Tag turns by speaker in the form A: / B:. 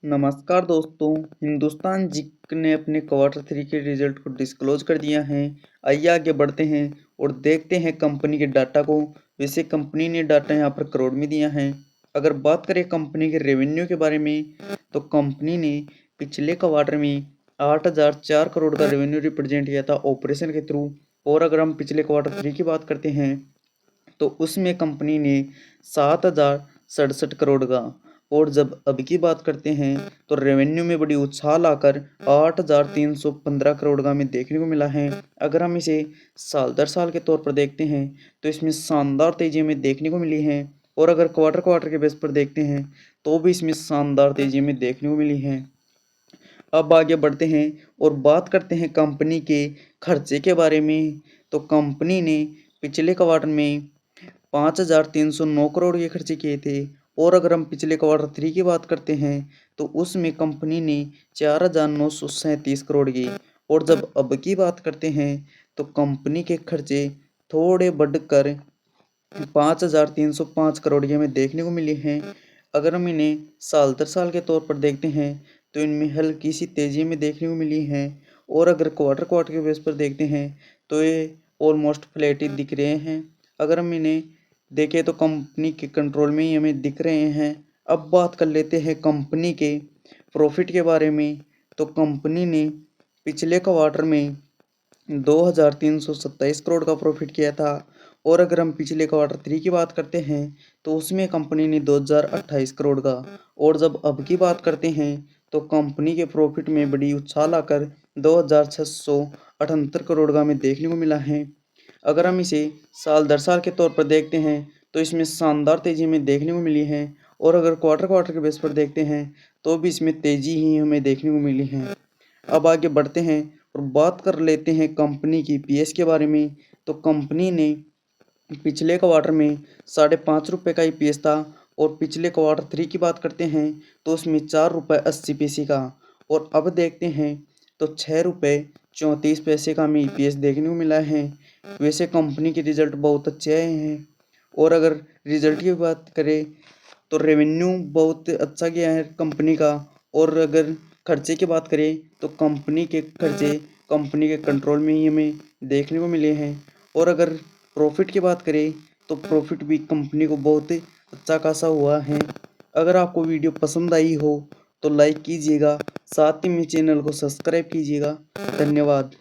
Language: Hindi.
A: नमस्कार दोस्तों। हिंदुस्तान जिंक ने अपने क्वार्टर 3 के रिजल्ट को डिस्क्लोज कर दिया है। आइए आगे बढ़ते हैं और देखते हैं कंपनी के डाटा को। वैसे कंपनी ने डाटा यहाँ पर करोड़ में दिया है। अगर बात करें कंपनी के रेवेन्यू के बारे में, तो कंपनी ने पिछले क्वार्टर में 8,004 करोड़ का रेवेन्यू रिप्रेजेंट किया था ऑपरेशन के थ्रू। और अगर हम पिछले क्वार्टर 3 की बात करते हैं, तो उसमें कंपनी ने 7,067 करोड़ का। और जब अब की बात करते हैं, तो रेवेन्यू में बड़ी उछाल आकर 8,315 करोड़ का हमें देखने को मिला है। अगर हम इसे साल दर साल के तौर पर देखते हैं, तो इसमें शानदार तेजी हमें देखने को मिली है। और अगर क्वार्टर क्वार्टर के बेस पर देखते हैं, तो भी इसमें शानदार तेजी हमें देखने को मिली है। अब आगे बढ़ते हैं और बात करते हैं कंपनी के खर्चे के बारे में। तो कंपनी ने पिछले क्वार्टर में 5,309 करोड़ के खर्चे किए थे। और अगर हम पिछले क्वार्टर 3 की बात करते हैं, तो उसमें कंपनी ने 4,937 करोड़ की। और जब अब की बात करते हैं, तो कंपनी के खर्चे थोड़े बढ़कर 5,305 करोड़ की हमें देखने को मिले हैं। अगर हम इन्हें साल दर साल के तौर पर देखते हैं, तो इनमें हल्की सी तेजी में देखने को मिली है। और अगर क्वार्टर क्वार्टर के बेस पर देखते हैं, तो ये ऑलमोस्ट फ्लैट ही दिख रहे हैं। अगर हम इन्हें देखें, तो कंपनी के कंट्रोल में ही हमें दिख रहे हैं। अब बात कर लेते हैं कंपनी के प्रॉफिट के बारे में। तो कंपनी ने पिछले क्वार्टर में 2,327 करोड़ का प्रॉफिट किया था। और अगर हम पिछले क्वार्टर 3 की बात करते हैं, तो उसमें कंपनी ने 2,028 करोड़ का। और जब अब की बात करते हैं, तो कंपनी के प्रॉफिट में बड़ी उछाल आकर 2,678 करोड़ का हमें देखने को मिला है। अगर हम इसे साल दर साल के तौर पर देखते हैं, तो इसमें शानदार तेजी हमें देखने को मिली है। और अगर क्वार्टर क्वार्टर के बेस पर देखते हैं, तो भी इसमें तेजी ही हमें देखने को मिली है। अब आगे बढ़ते हैं और बात कर लेते हैं कंपनी की ईपीएस के बारे में। तो कंपनी ने पिछले क्वार्टर में ₹5.5 का ईपीएस था। और पिछले क्वार्टर 3 की बात करते हैं, तो उसमें ₹4.80 का। और अब देखते हैं, तो ₹6.34 का हमें ईपीएस देखने को मिला है। वैसे कंपनी के रिजल्ट बहुत अच्छे आए हैं। और अगर रिजल्ट की बात करें, तो रेवेन्यू बहुत अच्छा गया है कंपनी का। और अगर खर्चे की बात करें, तो कंपनी के खर्चे कंपनी के कंट्रोल में ही हमें देखने को मिले हैं। और अगर प्रॉफिट की बात करें, तो प्रॉफिट भी कंपनी को बहुत अच्छा खासा हुआ है। अगर आपको वीडियो पसंद आई हो, तो लाइक कीजिएगा, साथ ही में चैनल को सब्सक्राइब कीजिएगा। धन्यवाद।